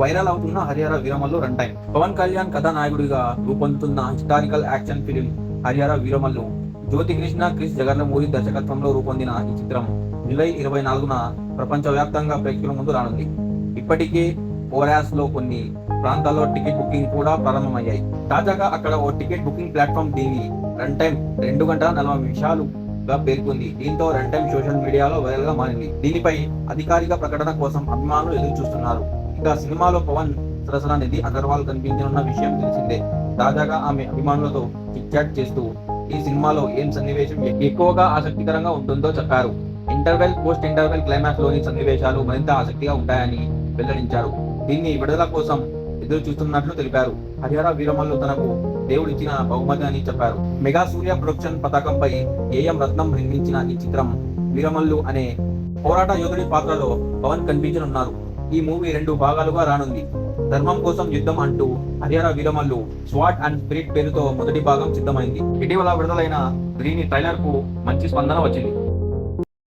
Viral అవుతున్న Harihara Veeramallu run time. Pawan Kalyan కథానాయకుడిగా రూపొందుతున్న historical action film Harihara Veeramallu Jyothi Krishna Krish Jagarlamudi దర్శకత్వంలో రూపొందిన ఈ చిత్రం జూలై 24న ప్రపంచవ్యాప్తంగా ప్రేక్షకుల ముందు రానుంది. ఇప్పటికే ఓరాస్ లో కొన్ని ప్రాంతాల్లో టికెట్ బుకింగ్ కూడా ప్రారంభమయ్యాయి. తాజాగా అక్కడ ఓ టికెట్ బుకింగ్ ప్లాట్ఫామ్ దీని రన్ టైం 2 గంటల 40 నిమిషాలుగా పేర్కొంది. దీంతో రన్ టైం సోషల్ మీడియాలో వైరల్ గా మారింది. దీనిపై అధికారిక ప్రకటన కోసం అభిమానులు ఎదురు చూస్తున్నారు. ఇక సినిమాలో పవన్ సరసన నిధి అగర్వాల్ కనిపించనున్న విషయం తెలిసిందే. తాజాగా ఆమె అభిమానులతో చిట్ చాట్ చేస్తూ ఈ సినిమాలో ఏం సన్నివేశం ఎక్కువగా ఆసక్తికరంగా ఉంటుందో చెప్పారు. ఇంటర్వెల్, పోస్ట్ ఇంటర్వెల్, క్లైమాక్స్ లోని సన్నివేశాలు మరింత ఆసక్తిగా ఉంటాయని వెల్లడించారు. దీన్ని విడుదల కోసం ఎదురు చూస్తున్నట్లు తెలిపారు. హరిహర వీరమల్లు తనకు దేవుడిచ్చిన బహుమతి అని చెప్పారు. మెగా సూర్య ప్రొడక్షన్ పతాకంపై ఏఎం రత్నం నిర్మించిన ఈ చిత్రం వీరమల్లు అనే పోరాట యోధుడి పాత్రలో పవన్ కనిపించనున్నారు. ఈ మూవీ 2 భాగాలుగా రానుంది. ధర్మం కోసం యుద్ధం అంటూ Harihara Veeramallu swat and spirit పేరుతో మొదటి భాగం సిద్ధమైంది. ఇటీవల విడుదలైన దీని ట్రైలర్ కు మంచి స్పందన వచ్చింది.